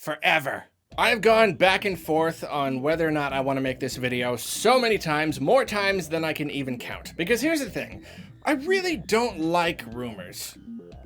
forever. I have gone back and forth on whether or not I want to make this video so many times, more times than I can even count. Because here's the thing, I really don't like rumors.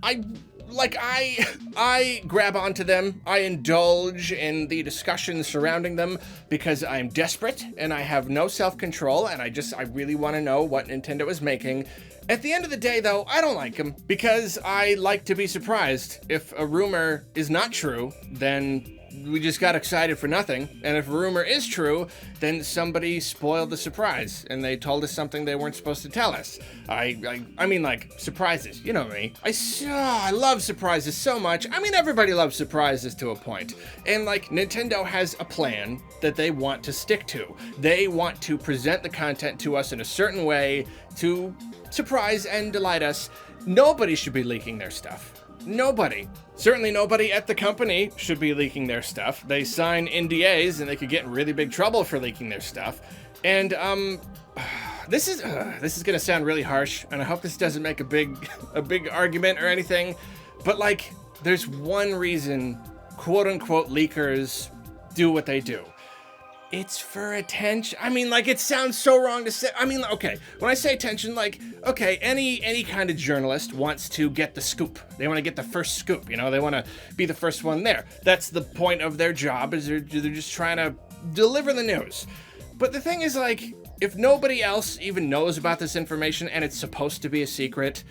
I grab onto them, I indulge in the discussions surrounding them because I'm desperate and I have no self-control and I really want to know what Nintendo is making. At the end of the day, though, I don't like them because I like to be surprised. If a rumor is not true, then we just got excited for nothing. And if a rumor is true, then somebody spoiled the surprise and they told us something they weren't supposed to tell us. I mean, like, surprises, you know me. I love surprises so much. I mean, everybody loves surprises to a point. And like, Nintendo has a plan that they want to stick to. They want to present the content to us in a certain way to surprise and delight us. Nobody should be leaking their stuff. Nobody. Certainly nobody at the company should be leaking their stuff. They sign NDAs and they could get in really big trouble for leaking their stuff. And this is gonna sound really harsh, and I hope this doesn't make a big argument or anything, but like, there's one reason quote unquote leakers do what they do. It's for attention. I mean, like, it sounds so wrong to say. I mean, okay, when I say attention, like, okay, any kind of journalist wants to get the scoop. They want to get the first scoop, you know? They want to be the first one there. That's the point of their job, is they're just trying to deliver the news. But the thing is, like, if nobody else even knows about this information and it's supposed to be a secret,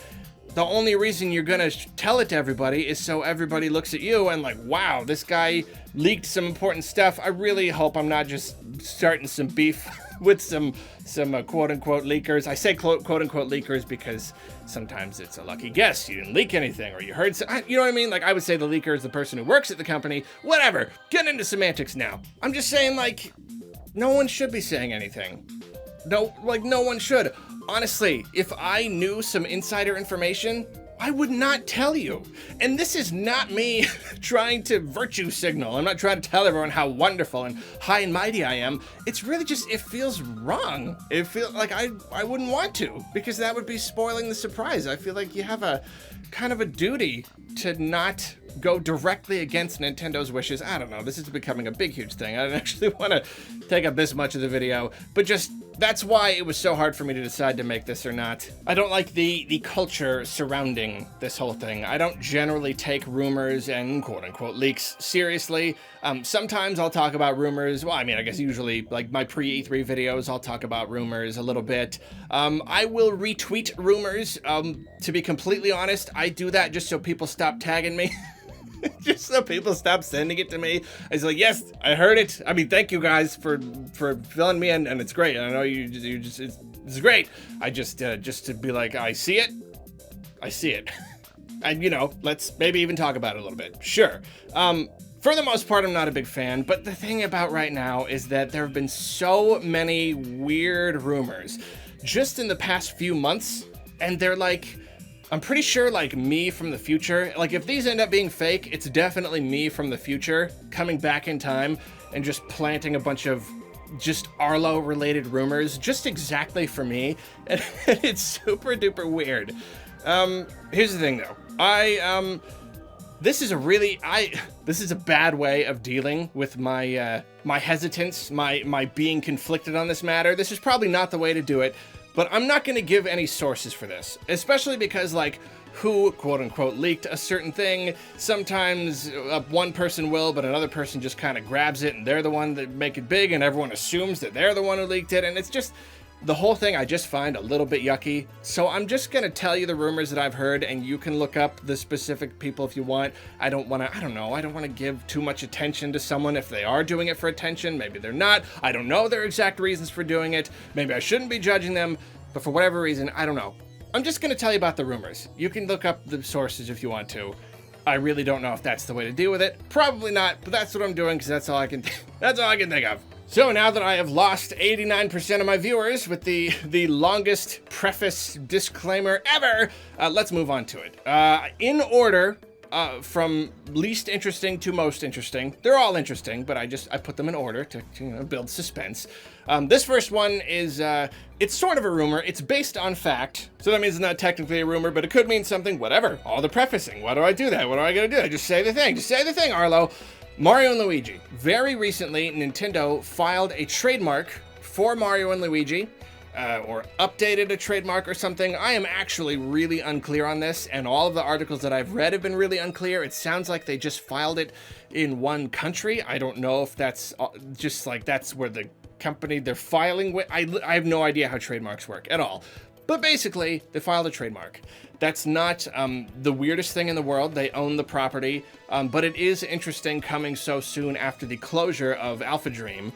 the only reason you're gonna tell it to everybody is so everybody looks at you and like, wow, this guy leaked some important stuff. I really hope I'm not just starting some beef with some quote-unquote leakers. I say quote-unquote leakers because sometimes it's a lucky guess. You didn't leak anything, or you heard some, you know what I mean? Like, I would say the leaker is the person who works at the company. Whatever, get into semantics now. I'm just saying, like, no one should be saying anything. No one should. Honestly, if I knew some insider information, I would not tell you. And this is not me trying to virtue signal. I'm not trying to tell everyone how wonderful and high and mighty I am. It's really just, it feels wrong. It feels like I wouldn't want to, because that would be spoiling the surprise. I feel like you have a kind of a duty to not go directly against Nintendo's wishes. I don't know, this is becoming a big, huge thing. I don't actually want to take up this much of the video, but just, that's why it was so hard for me to decide to make this or not. I don't like the culture surrounding this whole thing. I don't generally take rumors and quote-unquote leaks seriously. Sometimes I'll talk about rumors. Well, I mean, I guess usually, like my pre-E3 videos, I'll talk about rumors a little bit. I will retweet rumors. To be completely honest, I do that just so people stop tagging me. Just so people stop sending it to me. I was like, yes, I heard it. I mean, thank you guys for filling me in, and it's great. I know you just it's great. I just to be like, I see it. And, you know, let's maybe even talk about it a little bit. Sure. For the most part, I'm not a big fan, but the thing about right now is that there have been so many weird rumors just in the past few months, and they're like, I'm pretty sure, like, me from the future, like, if these end up being fake, it's definitely me from the future coming back in time and just planting a bunch of just Arlo-related rumors just exactly for me, and it's super duper weird. Here's the thing, though. This is a bad way of dealing with my, my hesitance, my being conflicted on this matter. This is probably not the way to do it. But I'm not going to give any sources for this, especially because, like, who, quote-unquote, leaked a certain thing. Sometimes one person will, but another person just kind of grabs it, and they're the one that make it big, and everyone assumes that they're the one who leaked it, and it's just, the whole thing I just find a little bit yucky. So I'm just going to tell you the rumors that I've heard, and you can look up the specific people if you want. I don't want to give too much attention to someone if they are doing it for attention. Maybe they're not. I don't know their exact reasons for doing it. Maybe I shouldn't be judging them, but for whatever reason, I don't know. I'm just going to tell you about the rumors. You can look up the sources if you want to. I really don't know if that's the way to deal with it. Probably not, but that's what I'm doing because that's all I can think of. So now that I have lost 89% of my viewers with the longest preface disclaimer ever, let's move on to it. In order, from least interesting to most interesting. They're all interesting, but I put them in order to build suspense. This first one is, it's sort of a rumor. It's based on fact. So that means it's not technically a rumor, but it could mean something, whatever. All the prefacing. Why do I do that? What am I gonna do? I just say the thing. Just say the thing, Arlo. Mario and Luigi. Very recently, Nintendo filed a trademark for Mario and Luigi, or updated a trademark or something. I am actually really unclear on this, and all of the articles that I've read have been really unclear. It sounds like they just filed it in one country. I don't know if that's just like that's where the company they're filing with. I have no idea how trademarks work at all. But basically, they filed a trademark. That's not the weirdest thing in the world. They own the property, but it is interesting coming so soon after the closure of Alpha Dream,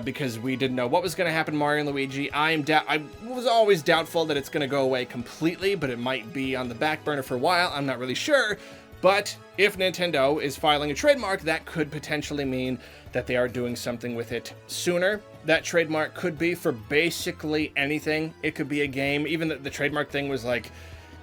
because we didn't know what was going to happen to Mario and Luigi. I was always doubtful that it's going to go away completely, but it might be on the back burner for a while. I'm not really sure. But if Nintendo is filing a trademark, that could potentially mean that they are doing something with it sooner. That trademark could be for basically anything. It could be a game. Even the trademark thing was like,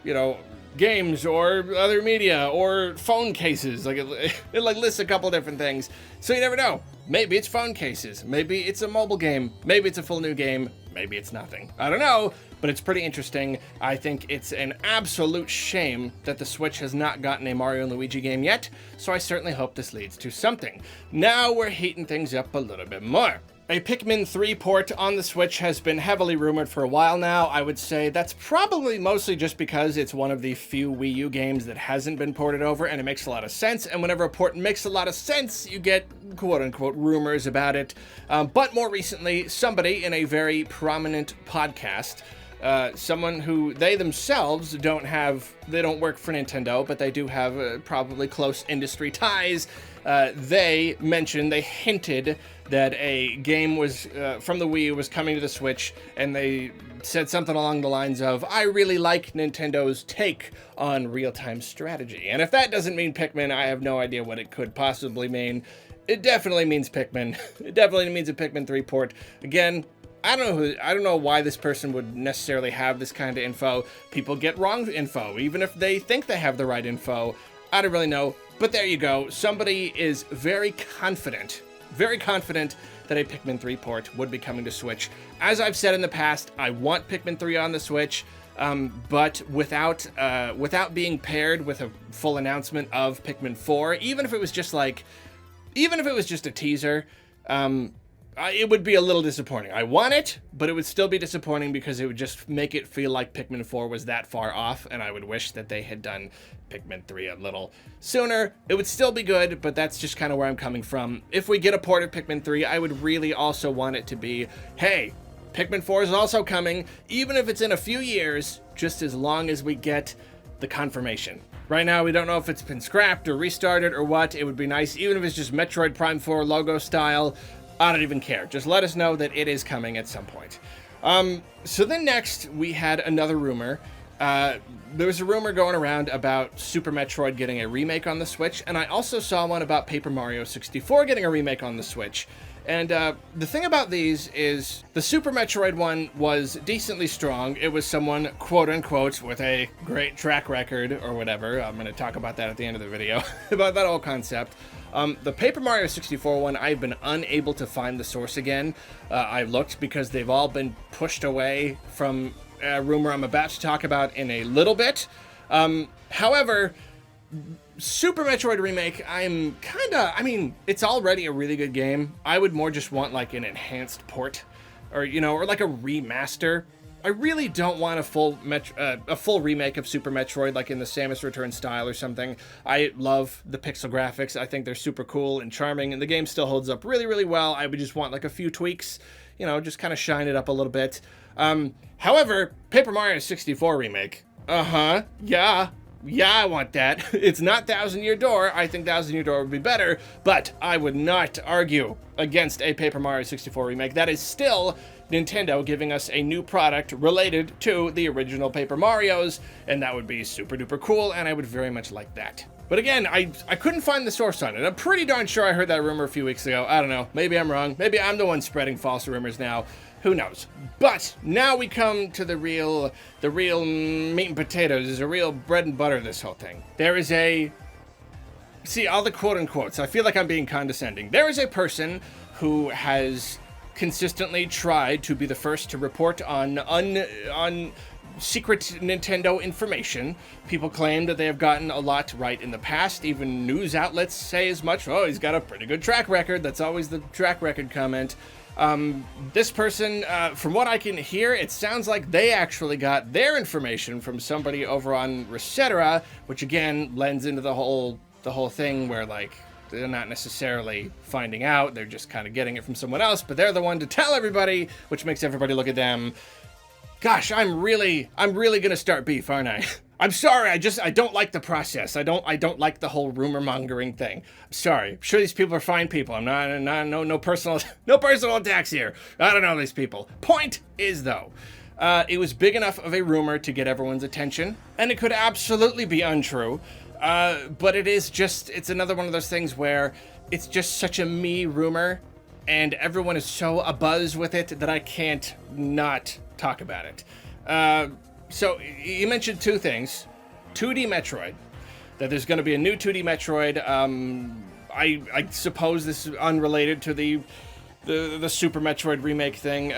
you know, games or other media or phone cases. Like it like lists a couple different things. So you never know. Maybe it's phone cases. Maybe it's a mobile game. Maybe it's a full new game. Maybe it's nothing. I don't know, but it's pretty interesting. I think it's an absolute shame that the Switch has not gotten a Mario and Luigi game yet, so I certainly hope this leads to something. Now we're heating things up a little bit more. A Pikmin 3 port on the Switch has been heavily rumored for a while now. I would say that's probably mostly just because it's one of the few Wii U games that hasn't been ported over, and it makes a lot of sense. And whenever a port makes a lot of sense, you get quote-unquote rumors about it. But more recently, somebody in a very prominent podcast, someone who they themselves don't work for Nintendo, but they do have probably close industry ties. They hinted that a game was from the Wii U was coming to the Switch, and they said something along the lines of, I really like Nintendo's take on real-time strategy. And if that doesn't mean Pikmin, I have no idea what it could possibly mean. It definitely means Pikmin. It definitely means a Pikmin 3 port. Again, I don't know why this person would necessarily have this kind of info. People get wrong info, even if they think they have the right info. I don't really know. But there you go. Somebody is very confident that a Pikmin 3 port would be coming to Switch. As I've said in the past, I want Pikmin 3 on the Switch, but without being paired with a full announcement of Pikmin 4, even if it was just a teaser, it would be a little disappointing. I want it, but it would still be disappointing because it would just make it feel like Pikmin 4 was that far off, and I would wish that they had done Pikmin 3 a little sooner. It would still be good, but that's just kind of where I'm coming from. If we get a port of Pikmin 3, I would really also want it to be, hey, Pikmin 4 is also coming, even if it's in a few years, just as long as we get the confirmation. Right now, we don't know if it's been scrapped or restarted or what. It would be nice, even if it's just Metroid Prime 4 logo style. I don't even care. Just let us know that it is coming at some point. So then next, we had another rumor. There was a rumor going around about Super Metroid getting a remake on the Switch, and I also saw one about Paper Mario 64 getting a remake on the Switch. And the thing about these is the Super Metroid one was decently strong. It was someone, quote-unquote, with a great track record or whatever. I'm going to talk about that at the end of the video, about that whole concept. The Paper Mario 64 one, I've been unable to find the source again. I looked because they've all been pushed away from a rumor I'm about to talk about in a little bit. However, Super Metroid Remake, it's already a really good game. I would more just want like an enhanced port or like a remaster. I really don't want a full remake of Super Metroid like in the Samus Return style or something. I love the pixel graphics. I think they're super cool and charming, and the game still holds up really, really well. I would just want like a few tweaks, just kind of shine it up a little bit. However, Paper Mario 64 Remake, yeah, I want that. It's not Thousand Year Door. I think Thousand Year Door would be better, but I would not argue against a Paper Mario 64 remake. That is still Nintendo giving us a new product related to the original Paper Marios, and that would be super duper cool, and I would very much like that. But again, I couldn't find the source on it. I'm pretty darn sure I heard that rumor a few weeks ago. I don't know. Maybe I'm wrong. Maybe I'm the one spreading false rumors now. Who knows? But now we come to the real meat and potatoes. There's a real bread and butter of this whole thing. There is all the quote unquotes. I feel like I'm being condescending. There is a person who has consistently tried to be the first to report on secret Nintendo information. People claim that they have gotten a lot right in the past. Even news outlets say as much. Oh, he's got a pretty good track record. That's always the track record comment. This person, from what I can hear, it sounds like they actually got their information from somebody over on Resetera, which again lends into the whole thing where, like, they're not necessarily finding out, they're just kind of getting it from someone else, but they're the one to tell everybody, which makes everybody look at them. Gosh, I'm really gonna start beef, aren't I? I'm sorry, I don't like the process. I don't like the whole rumor mongering thing. I'm sorry. I'm sure these people are fine people. I'm not no personal attacks here. I don't know these people. Point is though, it was big enough of a rumor to get everyone's attention, and it could absolutely be untrue. But it's another one of those things where it's just such a me rumor, and everyone is so abuzz with it that I can't not talk about it. So you mentioned two things. 2D Metroid. That there's going to be a new 2D Metroid. I suppose this is unrelated to the Super Metroid remake thing.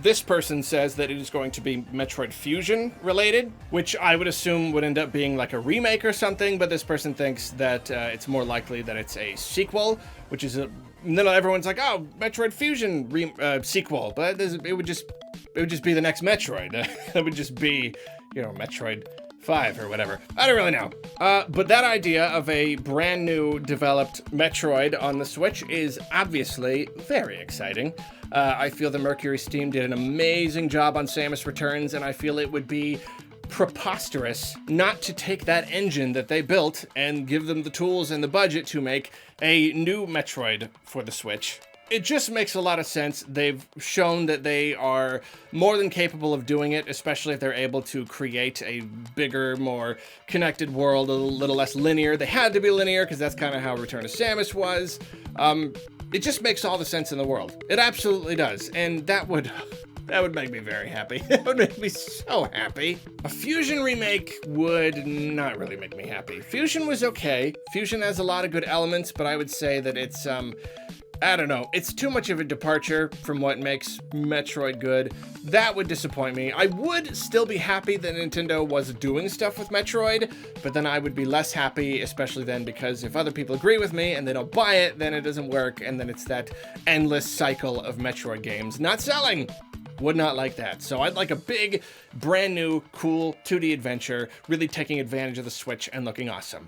This person says that it is going to be Metroid Fusion related, which I would assume would end up being like a remake or something, but this person thinks that it's more likely that it's a sequel, which is then everyone's like, oh, Metroid Fusion sequel, but it would just be the next Metroid. It would just be, Metroid 5 or whatever. I don't really know. But that idea of a brand new developed Metroid on the Switch is obviously very exciting. I feel the Mercury Steam did an amazing job on Samus Returns, and I feel it would be preposterous not to take that engine that they built and give them the tools and the budget to make a new Metroid for the Switch. It just makes a lot of sense. They've shown that they are more than capable of doing it, especially if they're able to create a bigger, more connected world, a little less linear. They had to be linear because that's kind of how Return of Samus was. It just makes all the sense in the world. It absolutely does. And that would make me very happy. That would make me so happy. A Fusion remake would not really make me happy. Fusion was okay. Fusion has a lot of good elements, but I would say that it's, I don't know, it's too much of a departure from what makes Metroid good. That would disappoint me. I would still be happy that Nintendo was doing stuff with Metroid, but then I would be less happy, especially then, because if other people agree with me and they don't buy it, then it doesn't work, and then it's that endless cycle of Metroid games not selling. Would not like that. So I'd like a big, brand new, cool 2D adventure, really taking advantage of the Switch and looking awesome.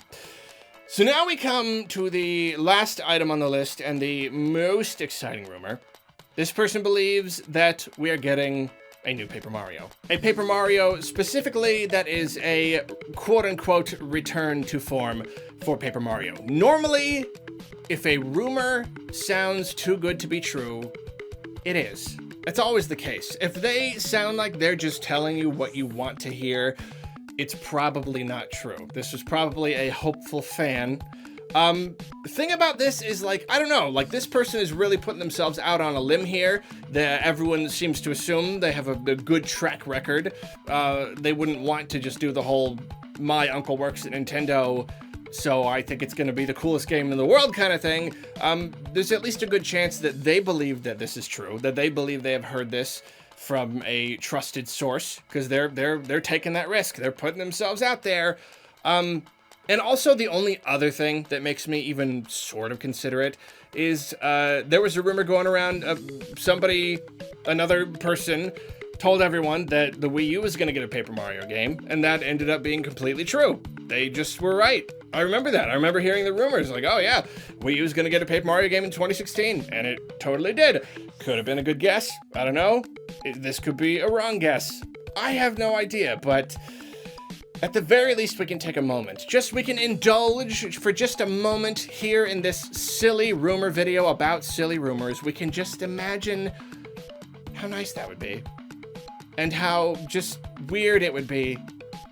So now we come to the last item on the list and the most exciting rumor. This person believes that we are getting a new Paper Mario. A Paper Mario specifically that is a quote-unquote return to form for Paper Mario. Normally, if a rumor sounds too good to be true, it is. That's always the case. If they sound like they're just telling you what you want to hear, it's probably not true. This was probably a hopeful fan. The thing about this is, like, I don't know, like, this person is really putting themselves out on a limb here. Everyone seems to assume they have a good track record. They wouldn't want to just do the whole, my uncle works at Nintendo, so I think it's going to be the coolest game in the world kind of thing. There's at least a good chance that they believe that this is true, that they believe they have heard this from a trusted source, because they're taking that risk. They're putting themselves out there. And also the only other thing that makes me even sort of consider it is there was a rumor going around of another person told everyone that the Wii U was going to get a Paper Mario game, and that ended up being completely true. They just were right. I remember that. I remember hearing the rumors like, oh yeah, Wii U was going to get a Paper Mario game in 2016, and it totally did. Could have been a good guess. I don't know. This could be a wrong guess. I have no idea, but at the very least, we can take a moment. We can indulge for just a moment here in this silly rumor video about silly rumors. We can just imagine how nice that would be. And how just weird it would be.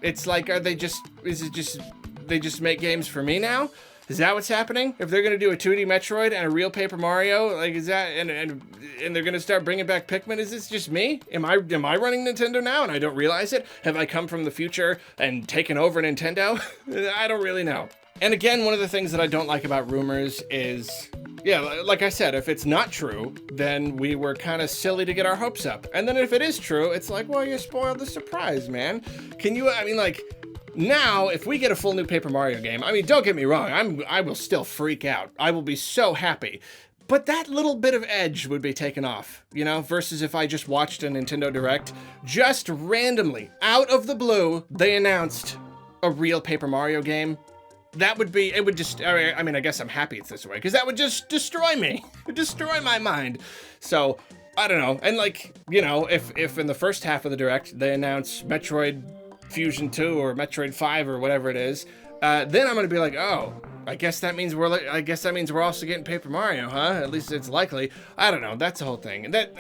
It's like, they just make games for me now? Is that what's happening? If they're gonna do a 2D Metroid and a real Paper Mario, like, is that, and they're gonna start bringing back Pikmin? Is this just me? Am I running Nintendo now and I don't realize it? Have I come from the future and taken over Nintendo? I don't really know. And again, one of the things that I don't like about rumors is Yeah, like I said, if it's not true, then we were kind of silly to get our hopes up. And then if it is true, it's like, well, you spoiled the surprise, man. I mean, like, now, if we get a full new Paper Mario game, I mean, don't get me wrong, I will still freak out. I will be so happy. But that little bit of edge would be taken off, you know, versus if I just watched a Nintendo Direct, just randomly, out of the blue, they announced a real Paper Mario game. That would be, it would just, I mean, I guess I'm happy it's this way, because that would just destroy me. It would destroy my mind. So, I don't know. And like, you know, if in the first half of the Direct, they announce Metroid Fusion 2 or Metroid 5 or whatever it is, then I'm going to be like, oh, I guess that means we're also getting Paper Mario, huh? At least it's likely. I don't know. That's the whole thing. And that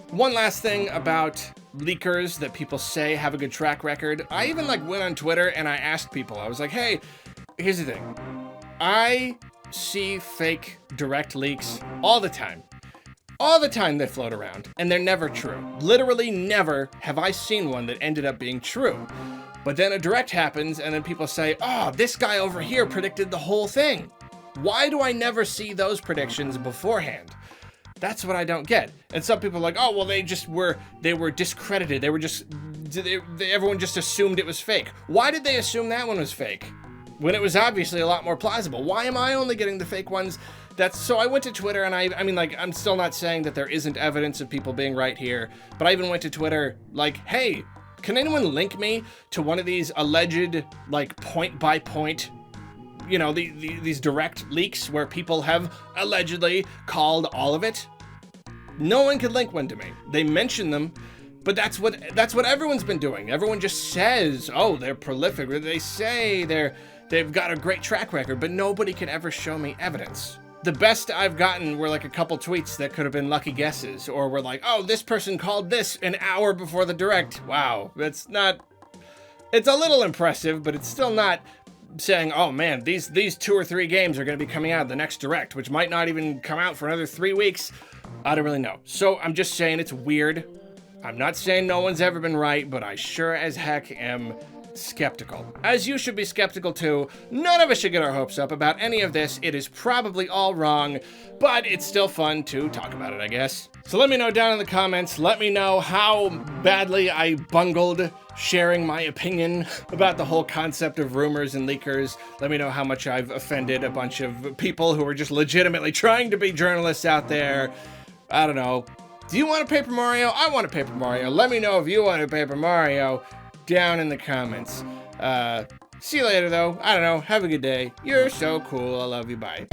one last thing about leakers that people say have a good track record. I even like went on Twitter and I asked people. I was like, hey, here's the thing. I see fake direct leaks all the time. All the time they float around, and they're never true. Literally never have I seen one that ended up being true. But then a direct happens, and then people say, oh, this guy over here predicted the whole thing. Why do I never see those predictions beforehand? That's what I don't get. And some people are like, oh, well, they were discredited. Everyone just assumed it was fake. Why did they assume that one was fake? When it was obviously a lot more plausible. Why am I only getting the fake ones? So I went to Twitter, and I mean, like, I'm still not saying that there isn't evidence of people being right here, but I even went to Twitter, like, hey, can anyone link me to one of these alleged, like, point-by-point, you know, these direct leaks where people have allegedly called all of it? No one could link one to me. They mention them, but that's what everyone's been doing. Everyone just says, oh, they're prolific. They say they've got a great track record, but nobody can ever show me evidence. The best I've gotten were like a couple tweets that could have been lucky guesses, or were like, oh, this person called this an hour before the Direct. Wow, it's a little impressive, but it's still not saying, oh man, these 2 or 3 games are going to be coming out the next Direct, which might not even come out for another 3 weeks. I don't really know. So I'm just saying it's weird. I'm not saying no one's ever been right, but I sure as heck am skeptical. As you should be skeptical too. None of us should get our hopes up about any of this. It is probably all wrong, but it's still fun to talk about it, I guess. So let me know down in the comments. Let me know how badly I bungled sharing my opinion about the whole concept of rumors and leakers. Let me know how much I've offended a bunch of people who are just legitimately trying to be journalists out there. I don't know. Do you want a Paper Mario? I want a Paper Mario. Let me know if you want a Paper Mario down in the comments. See you later, though. I don't know. Have a good day. You're so cool. I love you. Bye.